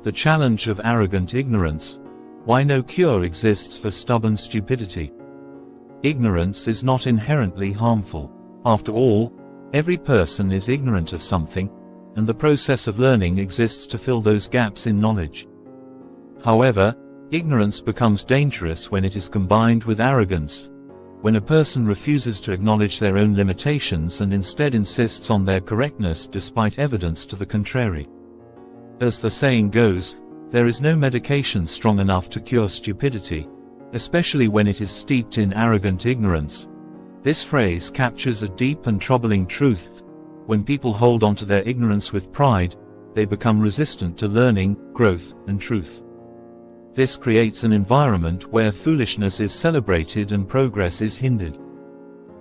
The challenge of arrogant ignorance. Why no cure exists for stubborn stupidity. Ignorance is not inherently harmful. After all, every person is ignorant of something, and the process of learning exists to fill those gaps in knowledge. However, ignorance becomes dangerous when it is combined with arrogance. When a person refuses to acknowledge their own limitations and instead insists on their correctness despite evidence to the contrary. As the saying goes, there is no medication strong enough to cure stupidity, especially when it is steeped in arrogant ignorance. This phrase captures a deep and troubling truth. When people hold on to their ignorance with pride, they become resistant to learning, growth, and truth. This creates an environment where foolishness is celebrated and progress is hindered.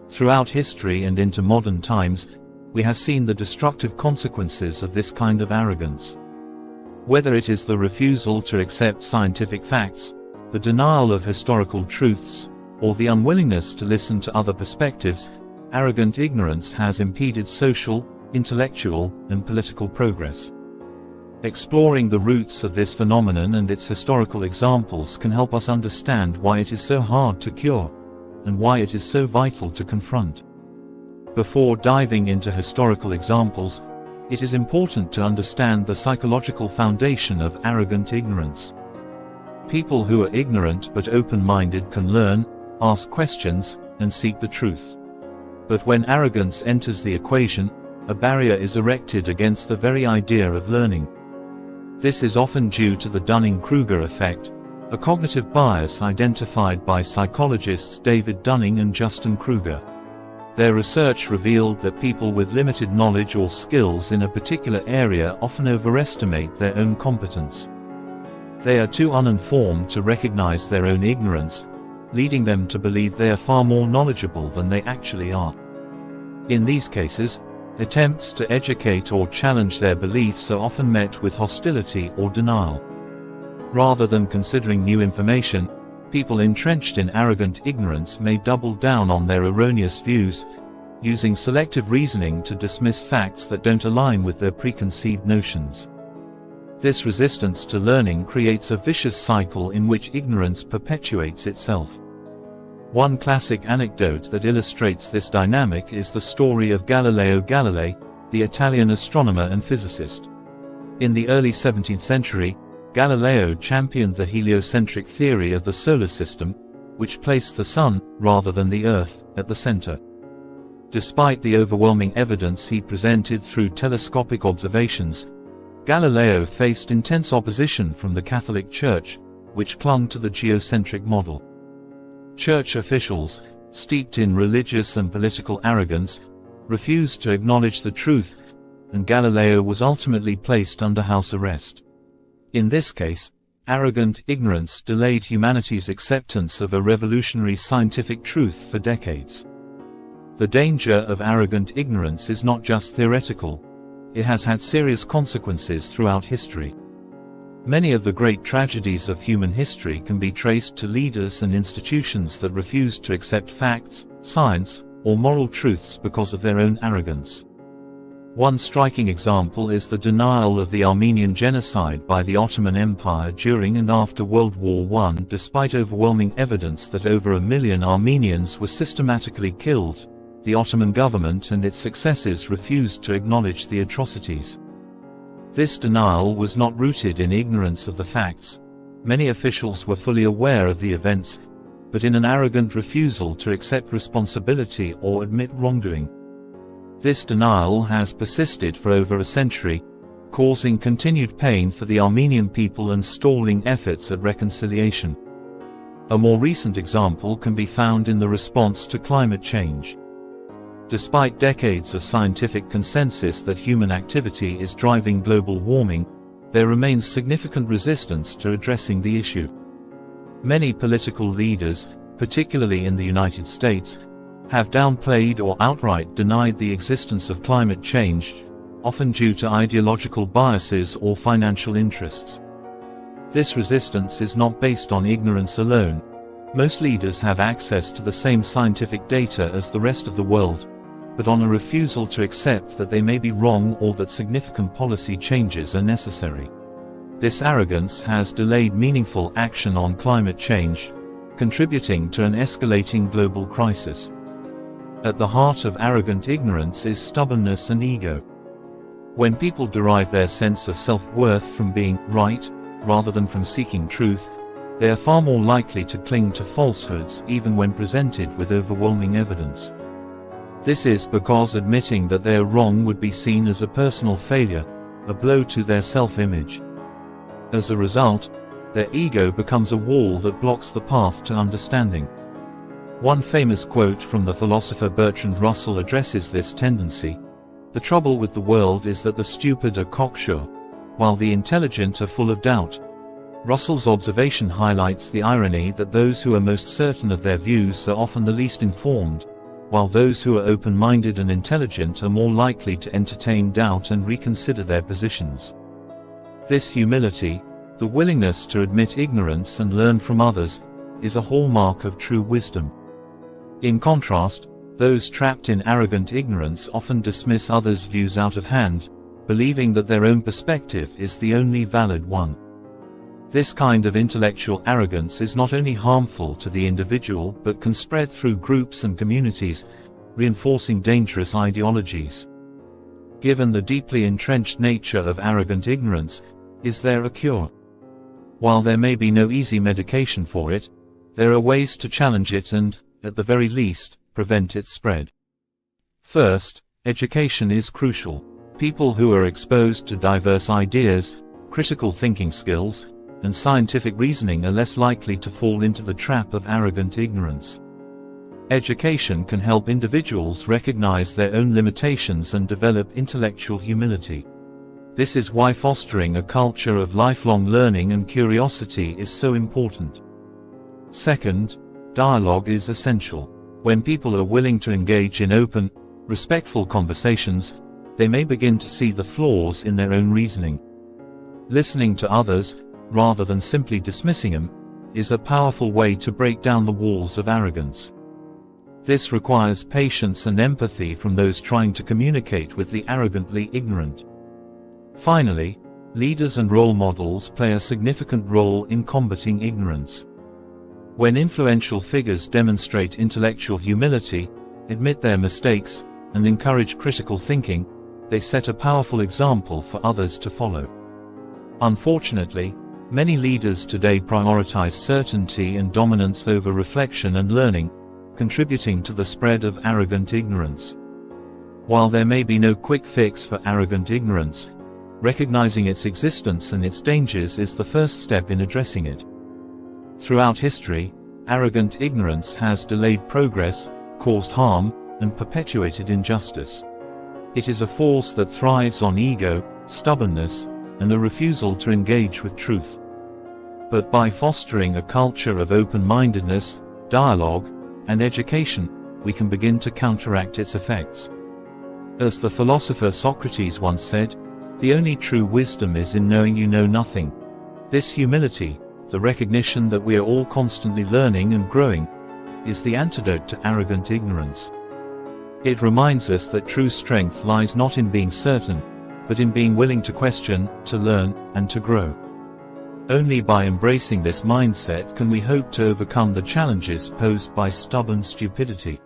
Throughout history and into modern times, we have seen the destructive consequences of this kind of arrogance. Whether it is the refusal to accept scientific facts, the denial of historical truths, or the unwillingness to listen to other perspectives, arrogant ignorance has impeded social, intellectual, and political progress. Exploring the roots of this phenomenon and its historical examples can help us understand why it is so hard to cure, and why it is so vital to confront. Before diving into historical examples, it is important to understand the psychological foundation of arrogant ignorance. People who are ignorant but open-minded can learn, ask questions, and seek the truth. But when arrogance enters the equation, a barrier is erected against the very idea of learning. This is often due to the Dunning-Kruger effect, a cognitive bias identified by psychologists David Dunning and Justin Kruger. Their research revealed that people with limited knowledge or skills in a particular area often overestimate their own competence. They are too uninformed to recognize their own ignorance, leading them to believe they are far more knowledgeable than they actually are. In these cases, attempts to educate or challenge their beliefs are often met with hostility or denial. Rather than considering new information, people entrenched in arrogant ignorance may double down on their erroneous views, using selective reasoning to dismiss facts that don't align with their preconceived notions. This resistance to learning creates a vicious cycle in which ignorance perpetuates itself. One classic anecdote that illustrates this dynamic is the story of Galileo Galilei, the Italian astronomer and physicist. In the early 17th century, Galileo championed the heliocentric theory of the solar system, which placed the Sun, rather than the Earth, at the center. Despite the overwhelming evidence he presented through telescopic observations, Galileo faced intense opposition from the Catholic Church, which clung to the geocentric model. Church officials, steeped in religious and political arrogance, refused to acknowledge the truth, and Galileo was ultimately placed under house arrest. In this case, arrogant ignorance delayed humanity's acceptance of a revolutionary scientific truth for decades. The danger of arrogant ignorance is not just theoretical, it has had serious consequences throughout history. Many of the great tragedies of human history can be traced to leaders and institutions that refused to accept facts, science, or moral truths because of their own arrogance. One striking example is the denial of the Armenian genocide by the Ottoman Empire during and after World War I. Despite overwhelming evidence that over 1 million Armenians were systematically killed, the Ottoman government and its successors refused to acknowledge the atrocities. This denial was not rooted in ignorance of the facts. Many officials were fully aware of the events, but in an arrogant refusal to accept responsibility or admit wrongdoing. This denial has persisted for over a century, causing continued pain for the Armenian people and stalling efforts at reconciliation. A more recent example can be found in the response to climate change. Despite decades of scientific consensus that human activity is driving global warming, there remains significant resistance to addressing the issue. Many political leaders, particularly in the United States, have downplayed or outright denied the existence of climate change, often due to ideological biases or financial interests. This resistance is not based on ignorance alone. Most leaders have access to the same scientific data as the rest of the world, but on a refusal to accept that they may be wrong or that significant policy changes are necessary. This arrogance has delayed meaningful action on climate change, contributing to an escalating global crisis. At the heart of arrogant ignorance is stubbornness and ego. When people derive their sense of self-worth from being right, rather than from seeking truth, they are far more likely to cling to falsehoods even when presented with overwhelming evidence. This is because admitting that they are wrong would be seen as a personal failure, a blow to their self-image. As a result, their ego becomes a wall that blocks the path to understanding. One famous quote from the philosopher Bertrand Russell addresses this tendency: "The trouble with the world is that the stupid are cocksure, while the intelligent are full of doubt." Russell's observation highlights the irony that those who are most certain of their views are often the least informed, while those who are open-minded and intelligent are more likely to entertain doubt and reconsider their positions. This humility, the willingness to admit ignorance and learn from others, is a hallmark of true wisdom. In contrast, those trapped in arrogant ignorance often dismiss others' views out of hand, believing that their own perspective is the only valid one. This kind of intellectual arrogance is not only harmful to the individual but can spread through groups and communities, reinforcing dangerous ideologies. Given the deeply entrenched nature of arrogant ignorance, is there a cure? While there may be no easy medication for it, there are ways to challenge it and, at the very least, prevent its spread. First, education is crucial. People who are exposed to diverse ideas, critical thinking skills, and scientific reasoning are less likely to fall into the trap of arrogant ignorance. Education can help individuals recognize their own limitations and develop intellectual humility. This is why fostering a culture of lifelong learning and curiosity is so important. Second, dialogue is essential. When people are willing to engage in open, respectful conversations, they may begin to see the flaws in their own reasoning. Listening to others, rather than simply dismissing them, is a powerful way to break down the walls of arrogance. This requires patience and empathy from those trying to communicate with the arrogantly ignorant. Finally, leaders and role models play a significant role in combating ignorance. When influential figures demonstrate intellectual humility, admit their mistakes, and encourage critical thinking, they set a powerful example for others to follow. Unfortunately, many leaders today prioritize certainty and dominance over reflection and learning, contributing to the spread of arrogant ignorance. While there may be no quick fix for arrogant ignorance, recognizing its existence and its dangers is the first step in addressing it. Throughout history, arrogant ignorance has delayed progress, caused harm, and perpetuated injustice. It is a force that thrives on ego, stubbornness, and a refusal to engage with truth. But by fostering a culture of open-mindedness, dialogue, and education, we can begin to counteract its effects. As the philosopher Socrates once said, "The only true wisdom is in knowing you know nothing." This humility, the recognition that we are all constantly learning and growing, is the antidote to arrogant ignorance. It reminds us that true strength lies not in being certain, but in being willing to question, to learn, and to grow. Only by embracing this mindset can we hope to overcome the challenges posed by stubborn stupidity.